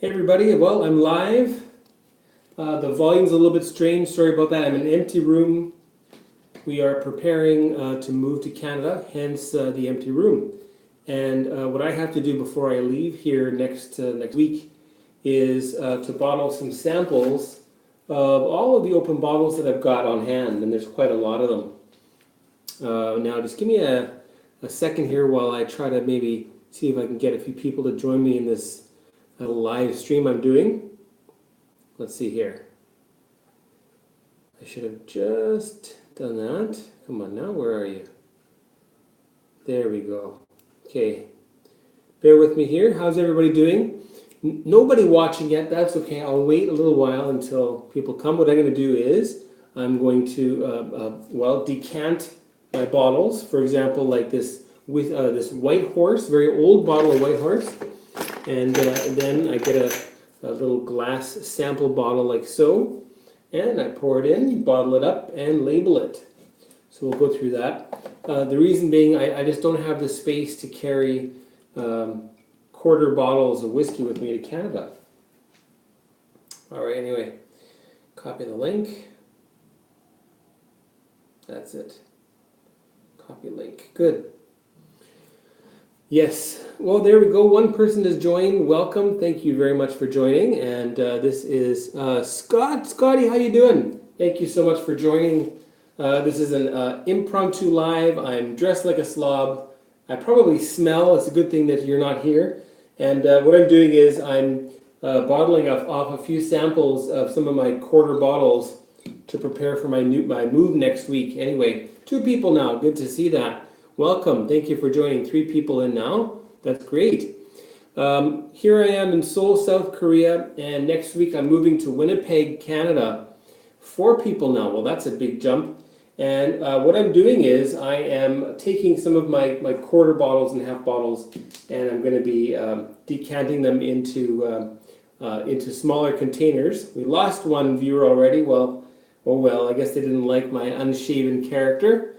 Hey everybody, well, I'm live. The volume's a little bit strange, sorry about that. I'm in an empty room. We are preparing to move to Canada, hence the empty room. And what I have to do before I leave here next week is to bottle some samples of all of the open bottles that I've got on hand, and there's quite a lot of them. Now, just give me a second here while I try to maybe see if I can get a few people to join me in this live stream I'm doing. Let's see here. I should have just done that. Come on now, where are you? There we go. Okay, bear with me here. How's everybody doing? Nobody watching yet, that's okay. I'll wait a little while until people come. What I'm going to do is I'm going to, decant my bottles. For example, like this with this White Horse, very old bottle of White Horse. And then I get a little glass sample bottle like so, and I pour it in, bottle it up, and label it. So we'll go through that. The reason being, I just don't have the space to carry quarter bottles of whiskey with me to Canada. All right, anyway, copy the link. That's it. Copy link. Good. Yes. Well, there we go. One person has joined. Welcome. Thank you very much for joining. And this is Scott. Scotty, how you doing? Thank you so much for joining. This is an impromptu live. I'm dressed like a slob. I probably smell. It's a good thing that you're not here. And what I'm doing is I'm bottling off a few samples of some of my quarter bottles to prepare for my move next week. Anyway, 2 people now. Good to see that. Welcome. Thank you for joining. 3 people in now. That's great. Here I am in Seoul, South Korea, and next week I'm moving to Winnipeg, Canada. 4 people now. Well, that's a big jump. And what I'm doing is I am taking some of my quarter bottles and half bottles, and I'm going to be decanting them into smaller containers. We lost one viewer already. Well, oh well, I guess they didn't like my unshaven character.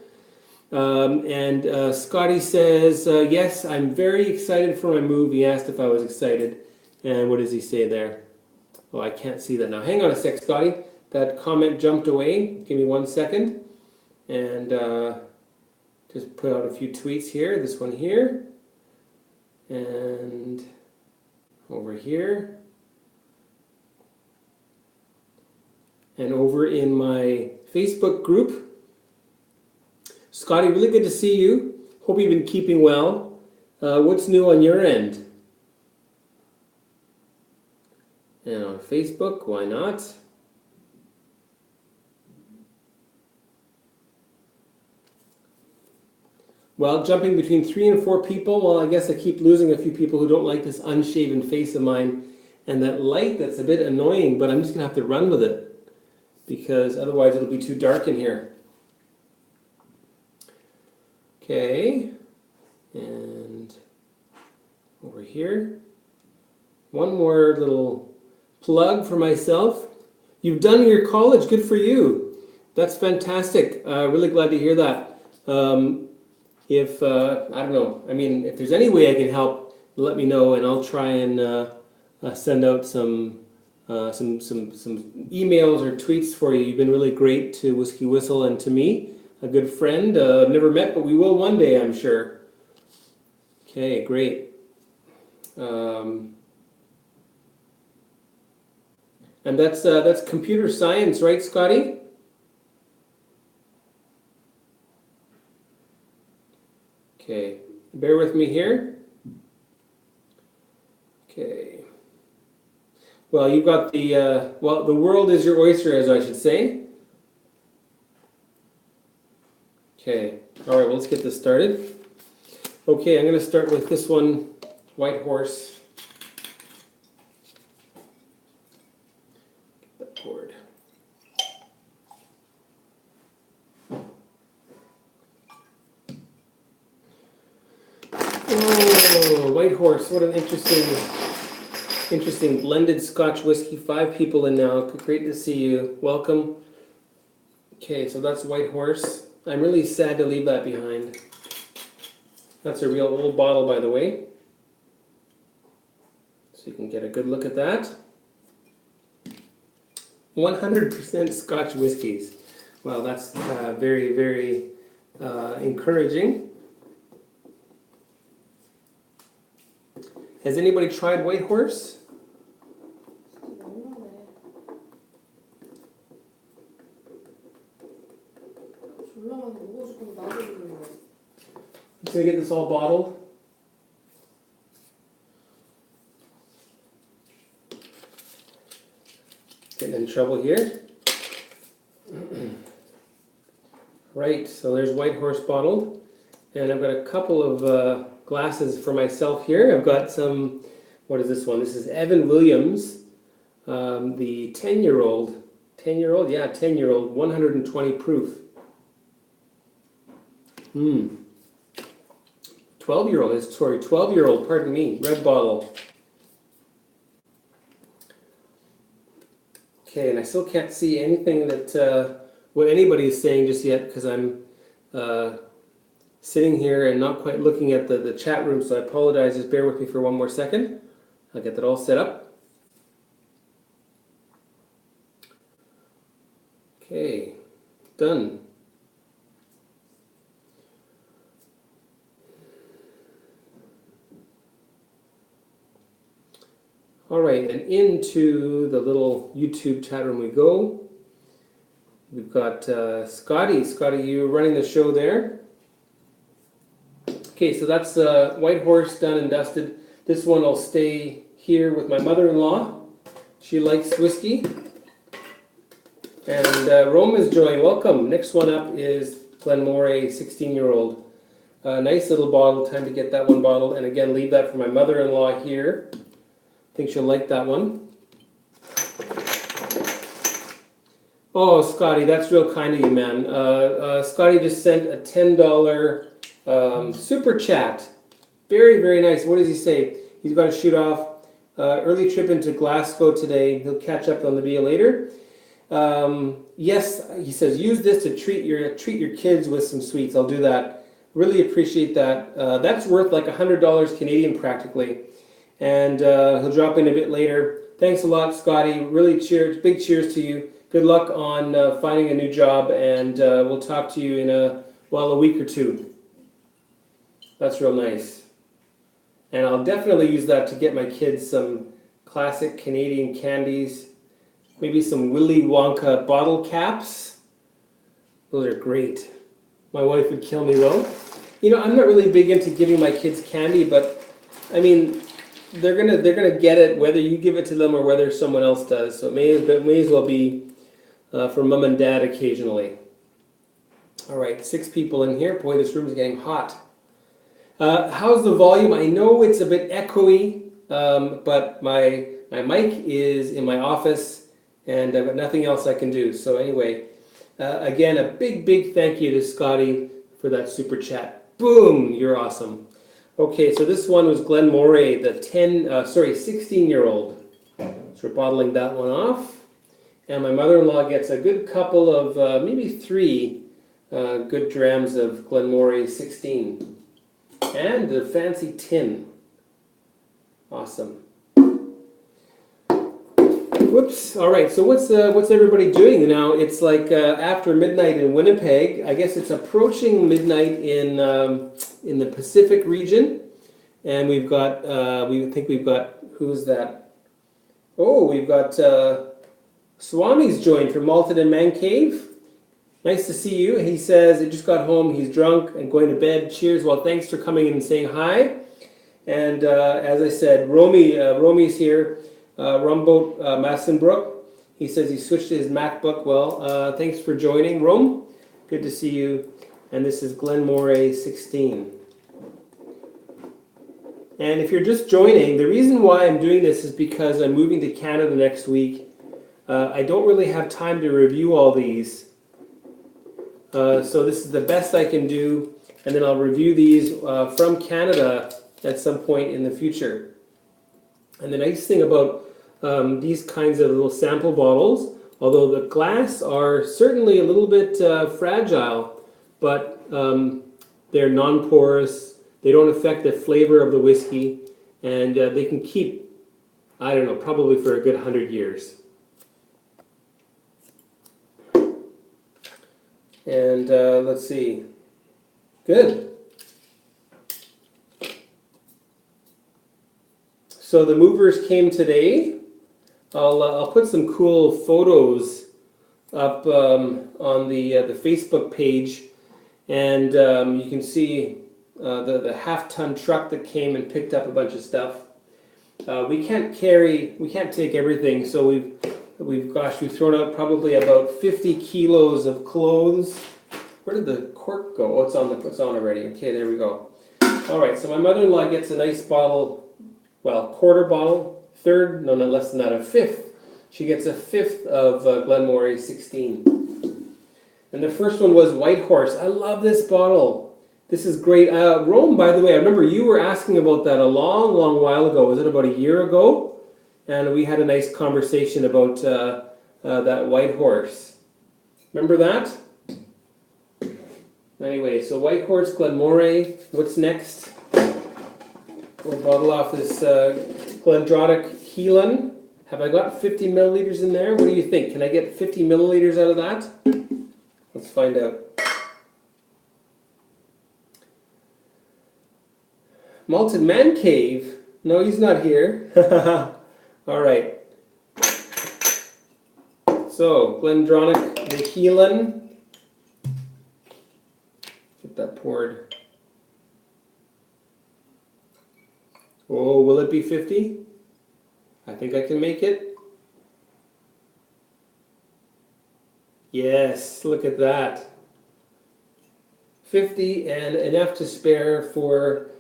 Scotty says, yes, I'm very excited for my move. He asked if I was excited. And what does he say there? Oh, I can't see that now. Hang on a sec, Scotty. That comment jumped away. Give me 1 second. And just put out a few tweets here. This one here. And over here. And over in my Facebook group. Scotty, really good to see you. Hope you've been keeping well. What's new on your end? And on Facebook, why not? Well, jumping between 3 and 4 people, well, I guess I keep losing a few people who don't like this unshaven face of mine and that light that's a bit annoying, but I'm just going to have to run with it because otherwise it'll be too dark in here. Okay, and over here, one more little plug for myself. You've done your college, good for you. That's fantastic. Really glad to hear that. I don't know, I mean, if there's any way I can help, let me know, and I'll try and send out some emails or tweets for you. You've been really great to WhiskyWhistle and to me. A good friend, never met, but we will one day, I'm sure. Okay, great. And that's computer science, right, Scotty? Okay, bear with me here. Okay. Well, you've got the the world is your oyster, as I should say. Okay, all right, well, let's get this started. Okay, I'm going to start with this one, White Horse. Get that poured. Oh, White Horse, what an interesting blended Scotch whiskey. 5 people in now. Great to see you. Welcome. Okay, so that's White Horse. I'm really sad to leave that behind. That's a real old bottle, by the way. So you can get a good look at that. 100% Scotch whiskies. Well, that's very, very encouraging. Has anybody tried White Horse? I'm gonna get this all bottled. Getting in trouble here. Right, so there's White Horse bottled, and I've got a couple of glasses for myself here. I've got some. What is this one? This is Evan Williams, the 10-year-old. 10-year-old, yeah, 10-year-old, 120 proof. 12-year-old, sorry, 12-year-old, pardon me, red bottle. Okay, and I still can't see anything that, what anybody is saying just yet, because I'm sitting here and not quite looking at the chat room, so I apologize. Just bear with me for one more second. I'll get that all set up. Okay, done. All right, and into the little YouTube chat room we go. We've got Scotty. Scotty, you're running the show there. Okay, so that's White Horse done and dusted. This one will stay here with my mother-in-law. She likes whiskey. And Rome is joined. Welcome. Next one up is Glenmorangie 16-year-old. Nice little bottle. Time to get that one bottle. And again, leave that for my mother-in-law here. I think she'll like that one. Oh, Scotty, that's real kind of you, man. Scotty just sent a $10 super chat. Very, very nice. What does he say? He's got to shoot off. Early trip into Glasgow today. He'll catch up on the video later. Yes, he says, use this to treat your kids with some sweets. I'll do that. Really appreciate that. That's worth like $100 Canadian practically. And he'll drop in a bit later. Thanks a lot, Scotty. Really cheers. Big cheers to you. Good luck on finding a new job, and we'll talk to you in a week or two. That's real nice. And I'll definitely use that to get my kids some classic Canadian candies. Maybe some Willy Wonka bottle caps. Those are great. My wife would kill me though. You know, I'm not really big into giving my kids candy, but I mean, they're gonna get it whether you give it to them or whether someone else does. So it may as well be for mom and dad occasionally. All right, 6 people in here. Boy, this room is getting hot. How's the volume? I know it's a bit echoey, but my mic is in my office, and I've got nothing else I can do. So anyway, again, a big thank you to Scotty for that super chat. Boom, you're awesome. Okay, so this one was Glenmorangie, the 16-year-old. So we're bottling that one off. And my mother-in-law gets a good couple of, maybe 3 good drams of Glenmorangie 16. And the fancy tin. Awesome. Whoops. All right, so what's everybody doing now? It's like after midnight in Winnipeg. I guess it's approaching midnight in the Pacific region. And we've got, who's that? Oh, we've got Swami's joined from Malt and Man Cave. Nice to see you. He says he just got home, he's drunk and going to bed. Cheers. Well, thanks for coming in and saying hi. And as I said, Romy's here. Rumboat Massenbrook. He says he switched to his MacBook. Well, thanks for joining, Rome. Good to see you. And this is Glenmorangie 16. And if you're just joining, the reason why I'm doing this is because I'm moving to Canada next week. I don't really have time to review all these. So this is the best I can do. And then I'll review these from Canada at some point in the future. And the nice thing about these kinds of little sample bottles, although the glass are certainly a little bit fragile, but they're non-porous, they don't affect the flavor of the whiskey, and they can keep I don't know, probably for a good 100 years. And let's see. Good. So the movers came today. I'll put some cool photos up on the Facebook page, and you can see the half-ton truck that came and picked up a bunch of stuff. We can't take everything, so we've thrown out probably about 50 kilos of clothes. Where did the cork go? Oh, it's on already. Okay, there we go. All right, so my mother-in-law gets a nice bottle, well, quarter bottle, third, no, not less than that, a fifth. She gets a fifth of Glenmorangie 16. And the first one was White Horse. I love this bottle. This is great. Rome, by the way, I remember you were asking about that a long, long while ago. Was it about a year ago? And we had a nice conversation about that White Horse. Remember that? Anyway, so White Horse, Glenmorangie. What's next? We'll bottle off this Glendronach Heelan. Have I got 50 milliliters in there? What do you think? Can I get 50 milliliters out of that? Let's find out. Malted Man Cave. No, he's not here. All right. So, Glendronach, the Heelan. Get that poured. Oh, will it be 50? I think I can make it. Yes, look at that. 50 and enough to spare for,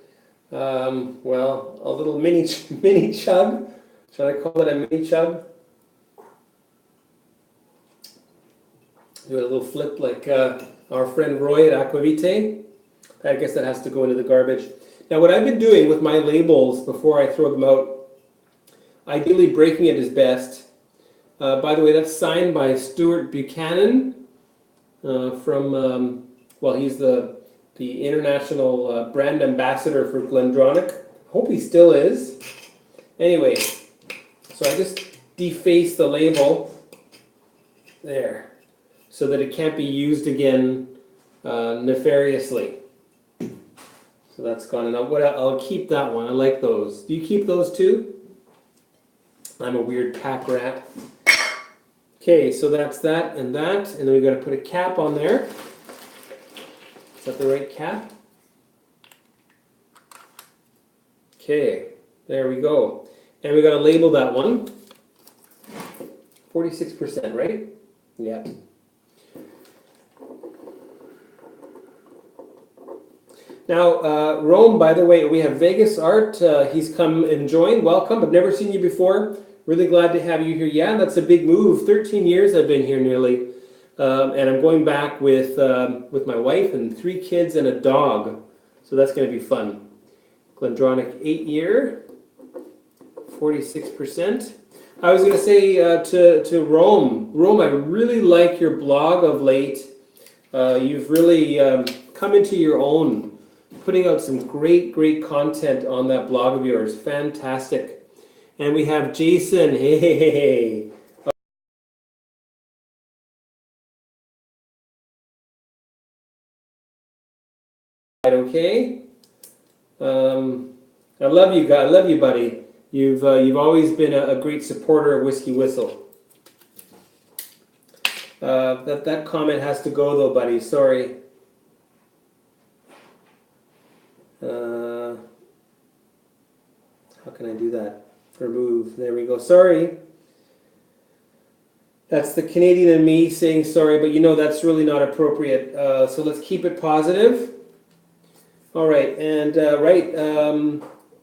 well, a little mini chug. Shall I call it a mini chug? Do a little flip like our friend Roy at Aquavite. I guess that has to go into the garbage. Now, what I've been doing with my labels before I throw them out, ideally breaking it is best. By the way, that's signed by Stuart Buchanan from, well, he's the international brand ambassador for Glendronach. Hope he still is. Anyway, so I just deface the label there so that it can't be used again nefariously. So that's gone. And I'll keep that one. I like those. Do you keep those too? I'm a weird pack rat. Okay, so that's that, and then we've got to put a cap on there. Is that the right cap? Okay, there we go. And we got to label that one. 46%, right? Yeah. Now, Rome, by the way, we have Vegas Art. He's come and joined. Welcome. I've never seen you before. Really glad to have you here. Yeah, that's a big move. 13 years I've been here nearly. And I'm going back with my wife and 3 kids and a dog. So that's going to be fun. Glendronach 8-year, 46%. I was going to say to Rome, I really like your blog of late. You've really come into your own, putting out some great content on that blog of yours. Fantastic. And we have Jason. Hey. Okay. I love you, guys. I love you, buddy. You've always been a great supporter of WhiskyWhistle. That comment has to go though, buddy. Sorry. How can I do that? Remove. There we go. Sorry. That's the Canadian in me saying sorry, but you know that's really not appropriate. So let's keep it positive. All right, and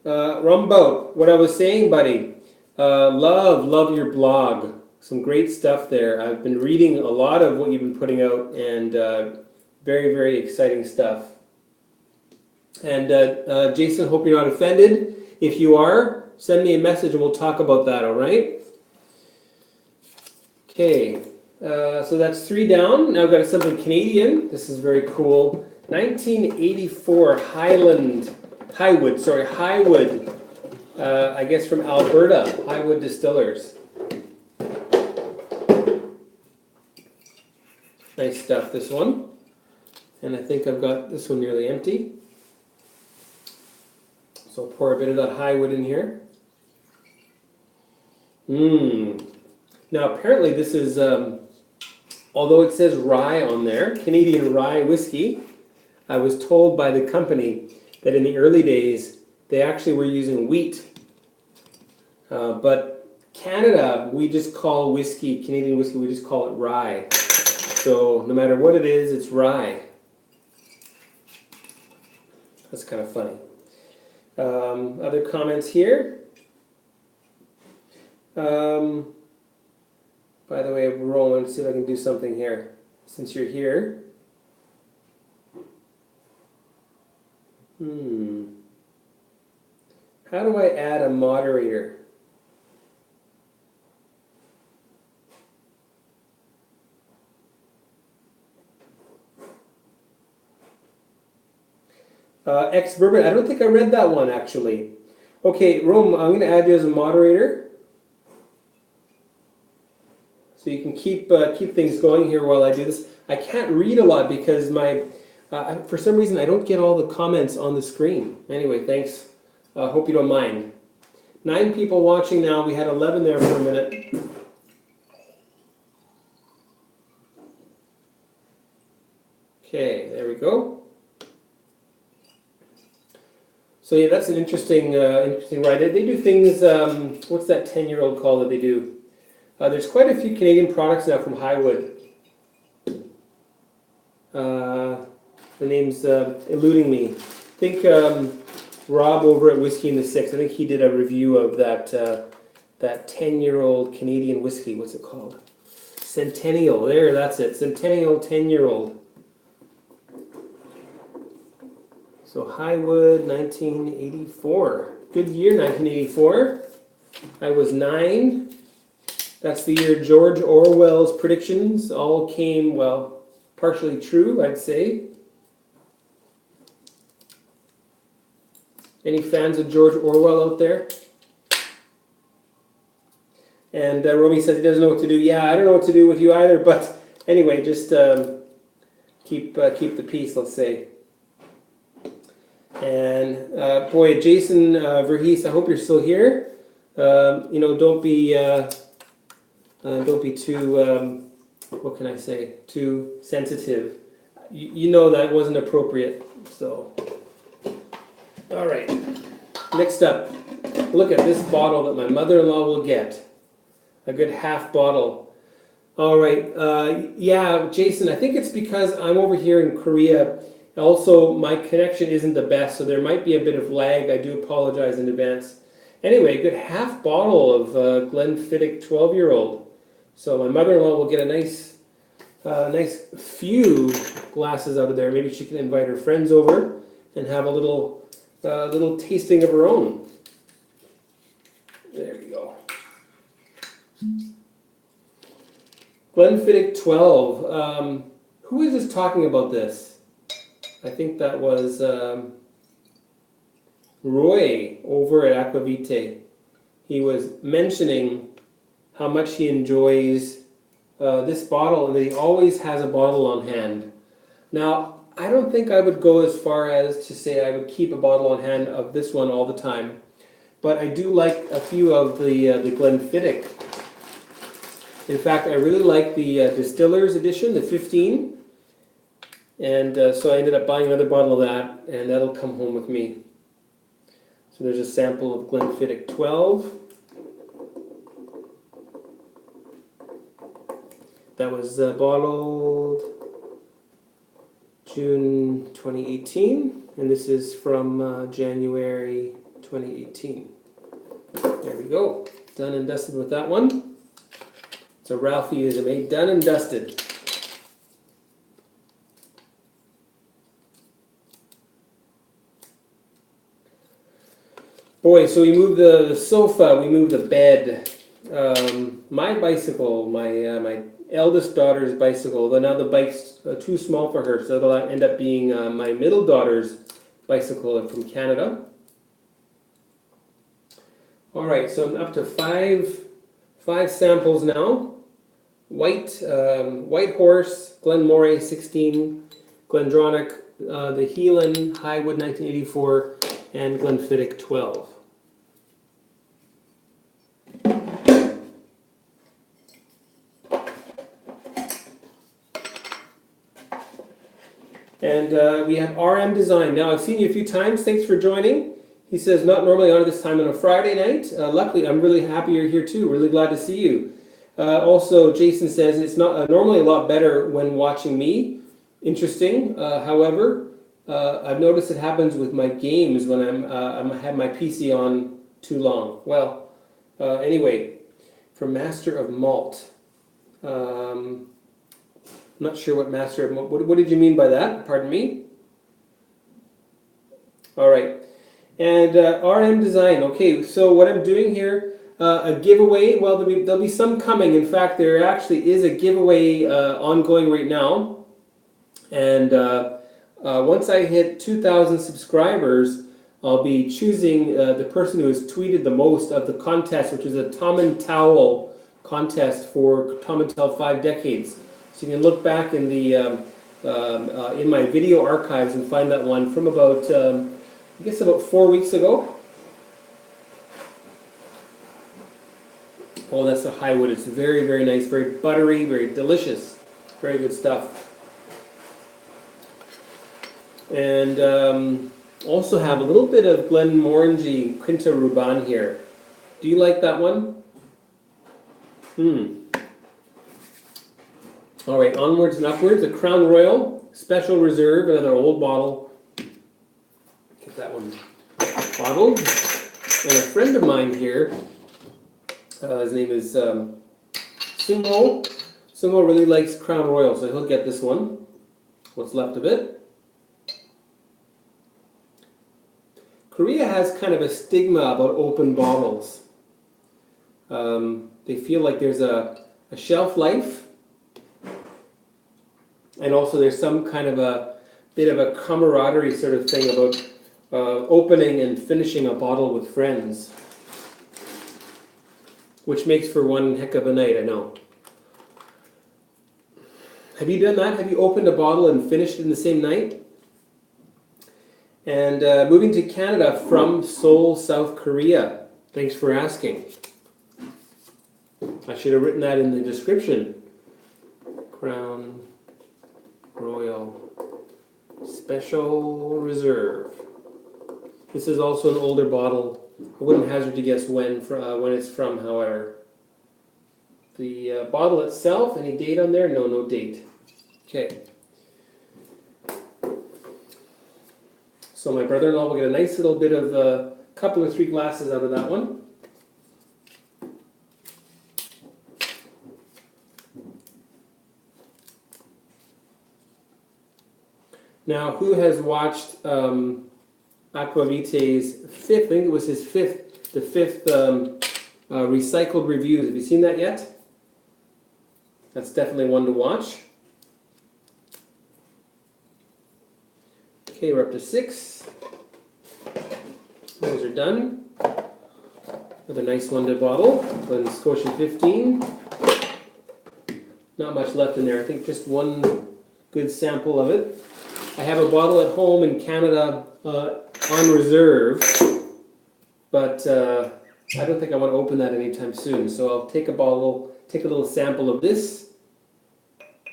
Rumboat, what I was saying, buddy. Love your blog. Some great stuff there. I've been reading a lot of what you've been putting out, and very exciting stuff. And Jason, hope you're not offended. If you are, send me a message and we'll talk about that, all right? Okay, so that's 3 down. Now I've got something Canadian. This is very cool. 1984 Highwood I guess from Alberta, Highwood Distillers. Nice stuff, this one. And I think I've got this one nearly empty. So I'll pour a bit of that Highwood in here. Now apparently this is, although it says rye on there, Canadian rye whiskey, I was told by the company that in the early days they actually were using wheat. But Canada, we just call whiskey, Canadian whiskey, we just call it rye. So no matter what it is, it's rye. That's kind of funny. Other comments here. By the way, Roland, let's see if I can do something here. Since you're here. How do I add a moderator? Ex-Bourbon, I don't think I read that one actually. Okay, Rome, I'm going to add you as a moderator. So you can keep things going here while I do this. I can't read a lot because for some reason I don't get all the comments on the screen. Anyway, thanks. Hope you don't mind. 9 people watching now. We had 11 there for a minute. Okay, there we go. So yeah, that's an interesting ride. They do things. What's that 10-year-old call that they do? There's quite a few Canadian products now from Highwood. The name's eluding me. I think Rob over at Whiskey in the Six. I think he did a review of that 10-year-old Canadian whiskey. What's it called? Centennial. There, that's it. Centennial 10-year-old. So Highwood, 1984. Good year, 1984. I was 9. That's the year George Orwell's predictions all came, well, partially true, I'd say. Any fans of George Orwell out there? And Romy says he doesn't know what to do. Yeah, I don't know what to do with you either, but anyway, just keep the peace, let's say. And boy, Jason Verhees, I hope you're still here. Don't be too, what can I say, too sensitive. You know that wasn't appropriate, so. All right, next up, look at this bottle that my mother-in-law will get. A good half bottle. All right, yeah, Jason, I think it's because I'm over here in Korea. Also, my connection isn't the best, so there might be a bit of lag. I do apologize in advance. Anyway, a good half bottle of Glenfiddich 12-year-old. So my mother-in-law will get a nice few glasses out of there. Maybe she can invite her friends over and have a little tasting of her own. There you go. Glenfiddich 12. Who is this talking about this? I think that was Roy over at Aquavite. He was mentioning how much he enjoys this bottle and that he always has a bottle on hand. Now, I don't think I would go as far as to say I would keep a bottle on hand of this one all the time, but I do like a few of the Glenfiddich. In fact, I really like the Distiller's Edition, the 15. And so I ended up buying another bottle of that, and that'll come home with me. So there's a sample of Glenfiddich 12. That was bottled June 2018, and this is from January 2018. There we go. Done and dusted with that one. So Ralphie is made done and dusted. Boy, so we moved the sofa, we moved the bed, my bicycle, my eldest daughter's bicycle, but now the bike's too small for her, so it'll end up being my middle daughter's bicycle from Canada. All right, so I'm up to five samples now. White Horse, Glenmoray 16, Glendronach, the Heelan, Highwood 1984, and Glenfiddich 12. And we have RM Design. Now, I've seen you a few times. Thanks for joining. He says, not normally on this time on a Friday night. Luckily, I'm really happy you're here too. Really glad to see you. Also, Jason says, it's not normally a lot better when watching me. Interesting. However, I've noticed it happens with my games when I have my PC on too long. Well, anyway, from Master of Malt. I'm not sure what Master of Malt, what did you mean by that? Pardon me? All right. And RM Design. Okay, so what I'm doing here, a giveaway. Well, there'll be some coming. In fact, there actually is a giveaway ongoing right now. And once I hit 2,000 subscribers, I'll be choosing the person who has tweeted the most of the contest, which is a Tom and Towel contest for Tom and Towel 5 decades. So you can look back in the in my video archives and find that one from about I guess about 4 weeks ago. Oh, that's the Highwood. It's very, very nice, very buttery, very delicious, very good stuff. And also have a little bit of Glenmorangie Quinta Ruban here. Do you like that one? All right, onwards and upwards. A Crown Royal Special Reserve, another old bottle. Get that one bottled. And a friend of mine here, his name is Sumo. Sumo really likes Crown Royal, so he'll get this one. What's left of it. Korea has kind of a stigma about open bottles. They feel like there's a shelf life, and also there's some kind of a bit of a camaraderie sort of thing about opening and finishing a bottle with friends, which makes for one heck of a night, I know. Have you done that? Have you opened a bottle and finished it in the same night? And moving to Canada from Seoul, South Korea. Thanks for asking. I should have written that in the description. Crown Royal Special Reserve. This is also an older bottle. I wouldn't hazard to guess when it's from, however. The bottle itself, any date on there? No, no date. Okay. So my brother-in-law will get a nice little bit of a couple or 3 glasses out of that one. Now, who has watched Aquavite's fifth, I think it was his fifth recycled reviews. Have you seen that yet? That's definitely one to watch. Okay, we're up to 6. Those are done. Another nice one to bottle. Glen Scotia 15. Not much left in there. I think just one good sample of it. I have a bottle at home in Canada on reserve, but I don't think I want to open that anytime soon. So I'll take a little sample of this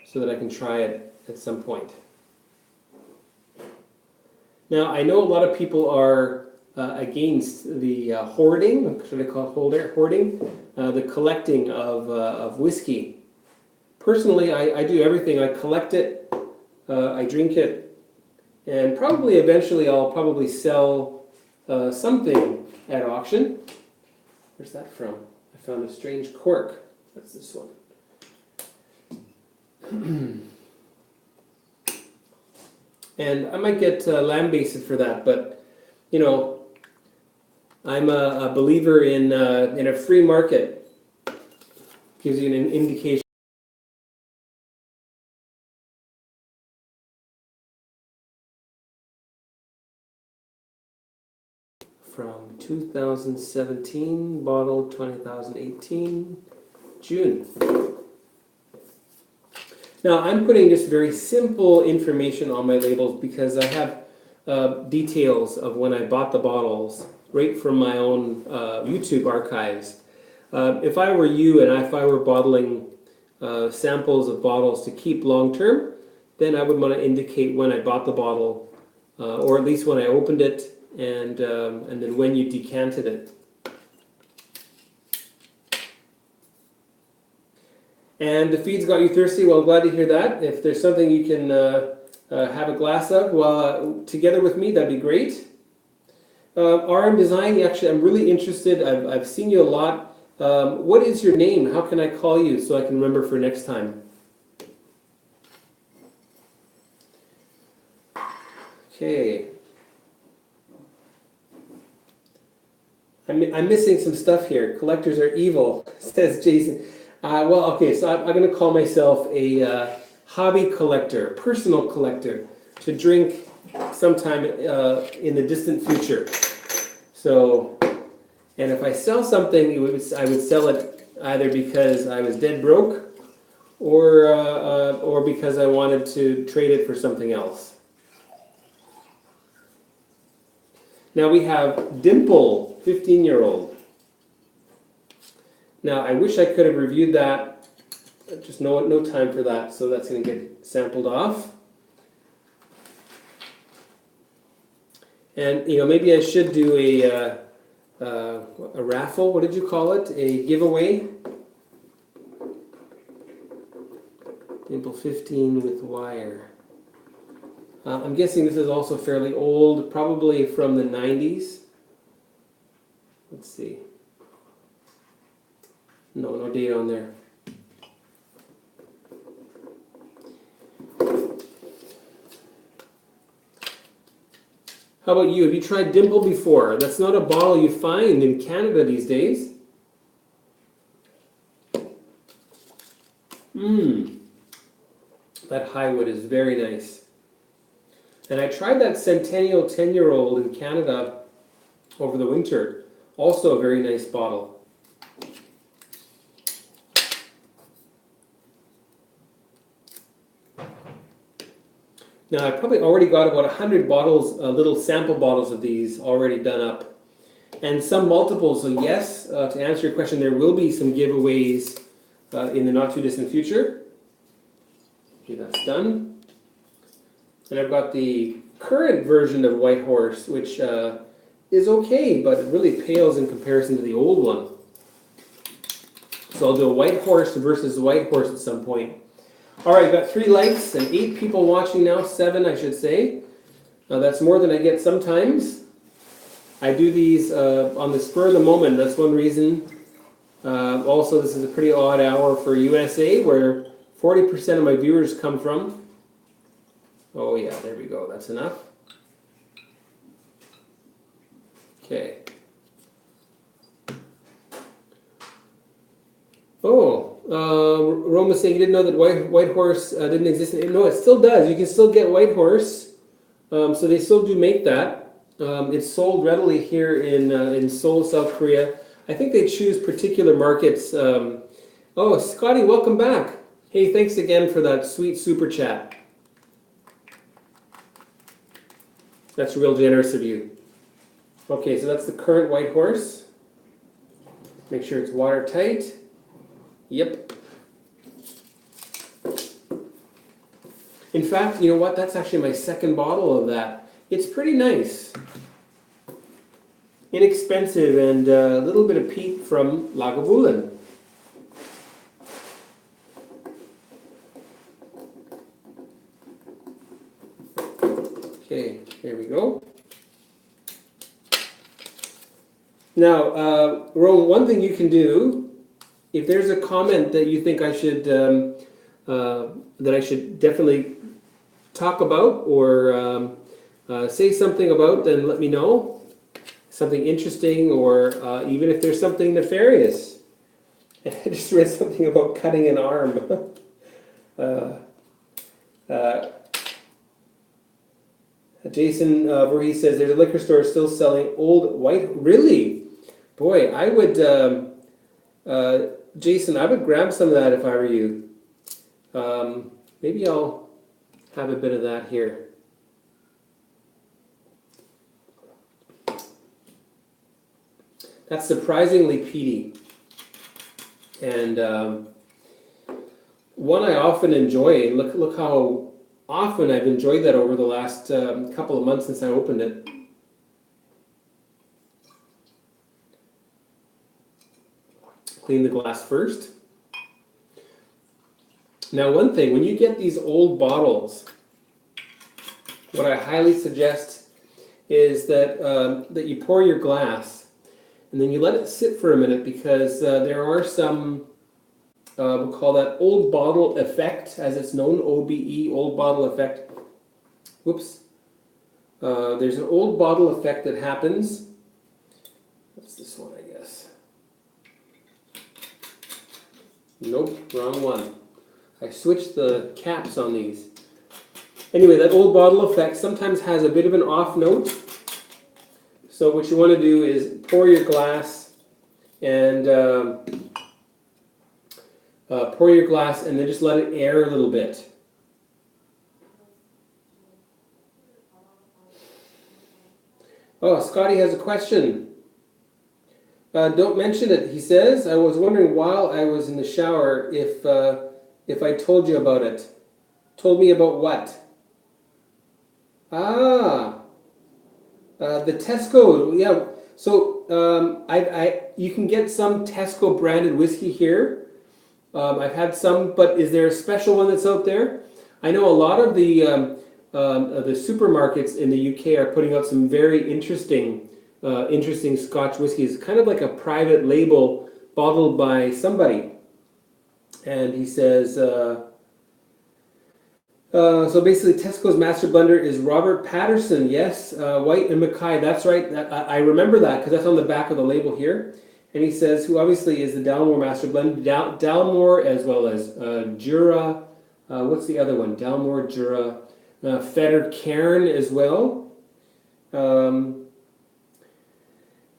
so that I can try it at some point. Now, I know a lot of people are against the hoarding, should I call it hoarding, the collecting of whiskey. Personally, I do everything. I collect it, I drink it, and probably eventually I'll probably sell something at auction. Where's that from? I found a strange cork. That's this one. And I might get lambasted for that, but you know, I'm a believer in a free market. Gives you an indication. From 2017, bottle 2018, June. Now I'm putting just very simple information on my labels because I have details of when I bought the bottles right from my own YouTube archives. If I were you and if I were bottling samples of bottles to keep long term, then I would want to indicate when I bought the bottle, or at least when I opened it, and then when you decanted it. And the feed's got you thirsty. Well, glad to hear that. If there's something you can have a glass of together with me, that'd be great. RM Design, actually, I'm really interested. I've seen you a lot. What is your name? How can I call you so I can remember for next time? Okay. I'm missing some stuff here. Collectors are evil, says Jason. Well, okay, so I'm going to call myself a hobby collector, personal collector, to drink sometime in the distant future. So, and if I sell something, I would sell it either because I was dead broke, or because I wanted to trade it for something else. Now we have Dimple, 15-year-old. Now I wish I could have reviewed that, just no time for that, so that's going to get sampled off. And maybe I should do a raffle. What did you call it? A giveaway. Dimple 15 with wire. I'm guessing this is also fairly old, probably from the 90s. Let's see. No date on there. How about you? Have you tried Dimple before? That's not a bottle you find in Canada these days. That Highwood is very nice. And I tried that Centennial 10-year-old in Canada over the winter. Also a very nice bottle. Now I probably already got about 100 bottles, little sample bottles of these already done up. And some multiples, so yes, to answer your question, there will be some giveaways in the not too distant future. Okay, that's done. And I've got the current version of White Horse, which is okay, but it really pales in comparison to the old one. So I'll do a White Horse versus White Horse at some point. All right, I've got 3 likes and 8 people watching now, 7 I should say. That's more than I get sometimes. I do these on the spur of the moment, that's one reason. Also, this is a pretty odd hour for USA, where 40% of my viewers come from. Oh yeah, there we go, that's enough. Okay. Oh, Rome was saying you didn't know that White Horse didn't exist. No, it still does. You can still get White Horse. So they still do make that. It's sold readily here in Seoul, South Korea. I think they choose particular markets. Oh, Scotty, welcome back. Hey, thanks again for that sweet super chat. That's real generous of you. Okay, so that's the current White Horse. Make sure it's watertight. Yep. In fact, you know what? That's actually my second bottle of that. It's pretty nice. Inexpensive and a little bit of peat from Lagavulin. Okay, here we go. Now, Rome, one thing you can do, if there's a comment that you think I should definitely talk about or say something about, then let me know. Something interesting, or even if there's something nefarious. I just read something about cutting an arm. Jason Voorhees says there's a liquor store still selling old white. Really? Boy, I would, Jason, I would grab some of that if I were you. Maybe I'll have a bit of that here. That's surprisingly peaty. And one I often enjoy. Look how often I've enjoyed that over the last couple of months since I opened it. Clean the glass first. Now, one thing, when you get these old bottles, what I highly suggest is that that you pour your glass and then you let it sit for a minute, because there are some, we'll call that old bottle effect, as it's known, OBE, old bottle effect. Whoops. There's an old bottle effect that happens. What's this one, I guess? Nope, wrong one. I switched the caps on these. Anyway, that old bottle effect sometimes has a bit of an off note. So what you want to do is pour your glass and then just let it air a little bit. Oh, Scotty has a question. Don't mention it, he says. I was wondering while I was in the shower if I told you about it. Told me about what? The Tesco, yeah. So you can get some Tesco branded whiskey here. I've had some, but is there a special one that's out there? I know a lot of the supermarkets in the UK are putting out some very interesting Scotch whiskeys, kind of like a private label bottled by somebody. And he says, so basically Tesco's master blender is Robert Patterson. Yes, White and Mackay. That's right. I remember that because that's on the back of the label here. And he says, who obviously is the Dalmore master blend. Dalmore, as well as Jura. What's the other one? Dalmore, Jura. Fetter Cairn as well.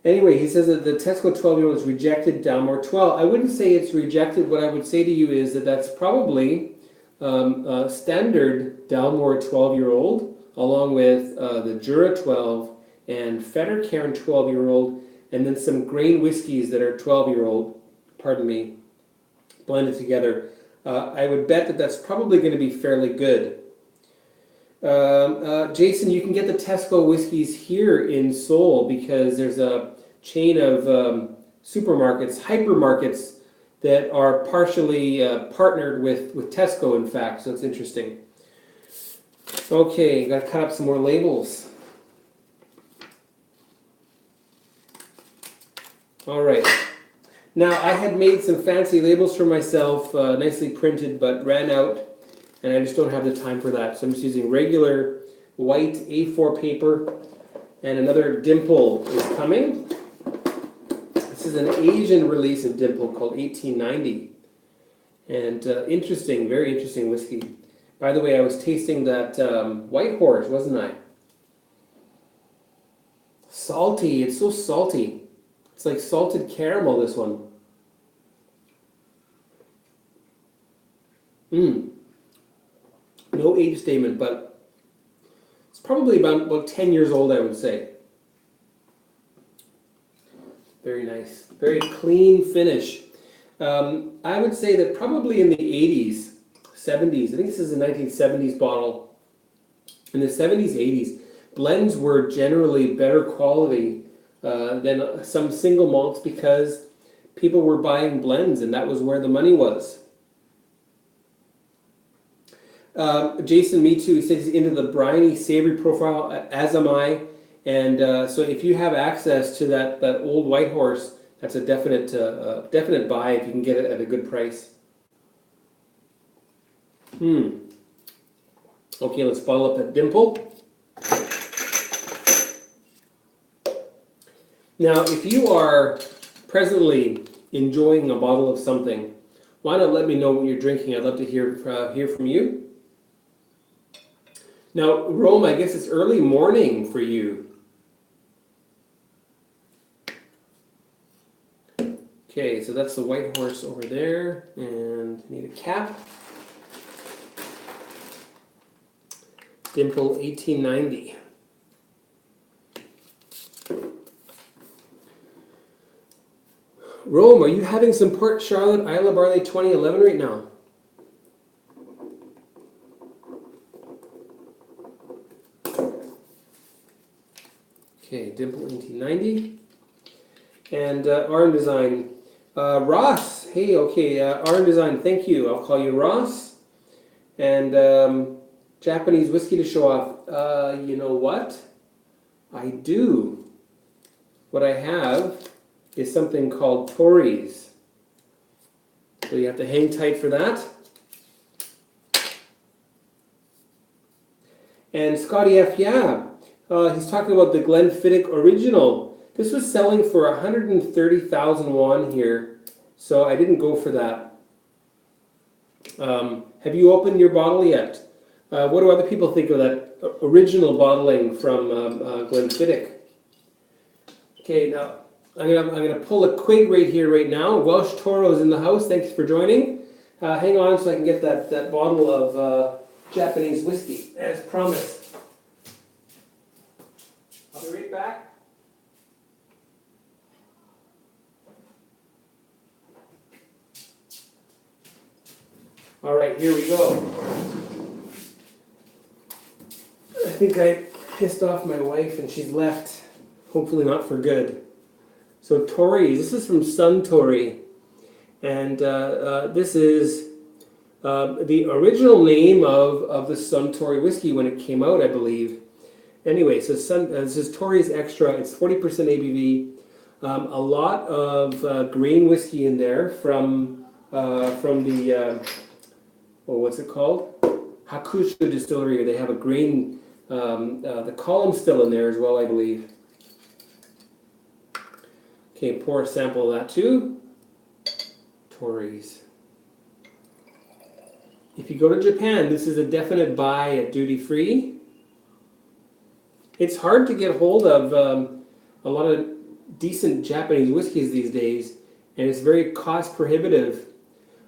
Anyway, he says that the Tesco 12-year-old has rejected Dalmore 12. I wouldn't say it's rejected. What I would say to you is that that's probably standard Dalmore 12-year-old, along with the Jura 12 and Fetter Cairn 12-year-old, and then some grain whiskeys that are 12-year-old, pardon me, blended together. I would bet that that's probably going to be fairly good. Jason, you can get the Tesco whiskeys here in Seoul because there's a chain of supermarkets, hypermarkets, that are partially partnered with Tesco, in fact, so it's interesting. Okay, got to cut up some more labels. All right. Now, I had made some fancy labels for myself, nicely printed, but ran out, and I just don't have the time for that. So I'm just using regular white A4 paper, and another Dimple is coming. This is an Asian release of Dimple called 1890. And interesting, very interesting whiskey. By the way, I was tasting that White Horse, wasn't I? Salty, it's so salty. It's like salted caramel, this one. No age statement, but it's probably about 10 years old, I would say. Very nice. Very clean finish. I would say that probably in the 80s, 70s, I think this is a 1970s bottle. In the 70s, 80s, blends were generally better quality than some single malts because people were buying blends and that was where the money was. Jason, me too, he says he's into the briny, savory profile, as am I. And so if you have access to that old White Horse, that's a definite buy if you can get it at a good price. Okay, let's bottle up that Dimple. Now, if you are presently enjoying a bottle of something, why not let me know what you're drinking? I'd love to hear from you. Now, Rome, I guess it's early morning for you. Okay, so that's the white horse over there, and need a cap. Dimple 1890. Rome, are you having some Port Charlotte Isla Barley 2011 right now? Okay, Dimple 1890. And Arm Design. Ross, hey, okay, Arm Design, thank you. I'll call you Ross. And Japanese whiskey to show off. You know what? I do. What I have is something called Tories. So you have to hang tight for that. And Scotty F, yeah, he's talking about the Glenfiddich Original. This was selling for 130,000 won here, so I didn't go for that. Have you opened your bottle yet? What do other people think of that original bottling from Glenfiddich? Okay, now I'm gonna pull a quig right here, right now. Welsh Toro's in the house. Thanks for joining. Hang on so I can get that bottle of Japanese whiskey, as promised. I'll be right back. All right, here we go. I think I pissed off my wife and she's left. Hopefully not for good. So Tories, this is from Suntory. And this is the original name of the Suntory whiskey when it came out, I believe. Anyway, so this is Tories Extra. It's 40% ABV. A lot of grain whiskey in there from the... what's it called? Hakushu Distillery. They have a grain, the column's still in there as well, I believe. Okay, pour a sample of that too. Tories. If you go to Japan, this is a definite buy at duty free. It's hard to get hold of a lot of decent Japanese whiskeys these days, and it's very cost prohibitive.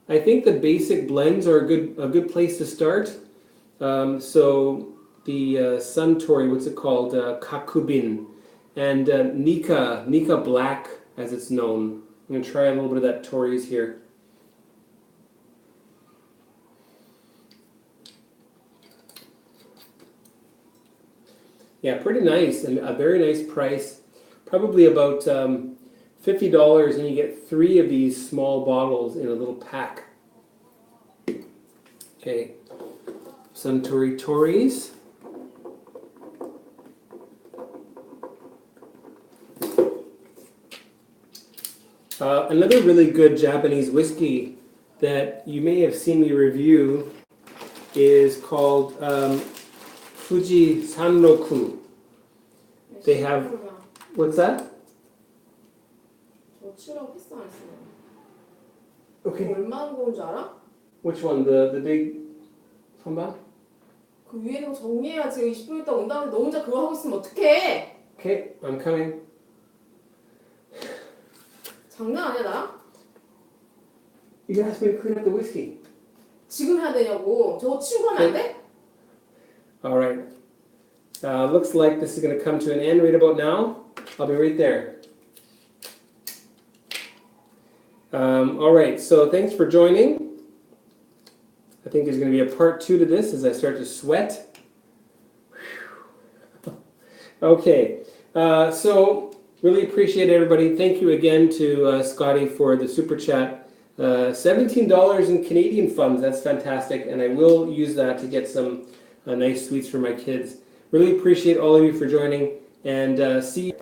I think the basic blends are a good place to start. So the Suntory, what's it called? Kakubin, and Nika Black, as it's known. I'm going to try a little bit of that Tories here. Yeah, pretty nice, and a very nice price. Probably about $50, and you get 3 of these small bottles in a little pack. Okay, Suntory Tories. Another really good Japanese whiskey that you may have seen me review is called Fuji Sanroku. They have, what's that? Okay. 얼마나 좋은 줄 알아? Which one? The big 선반? 그 위에 있는 거 정리해야 지금 20분 있다 온다는데 너 혼자 그거 하고 있으면 어떡해? Okay, I'm coming. 장난 아니야 나랑? You asked me to clean up the whiskey. 지금 해야 되냐고. 저거 치우고 하면 안 돼? All right. Looks like this is going to come to an end right about now. I'll be right there. All right, so thanks for joining. I think there's going to be a part 2 to this as I start to sweat. Okay, so really appreciate everybody. Thank you again to Scotty for the super chat. $17 in Canadian funds, that's fantastic, and I will use that to get some nice sweets for my kids. Really appreciate all of you for joining, and see you.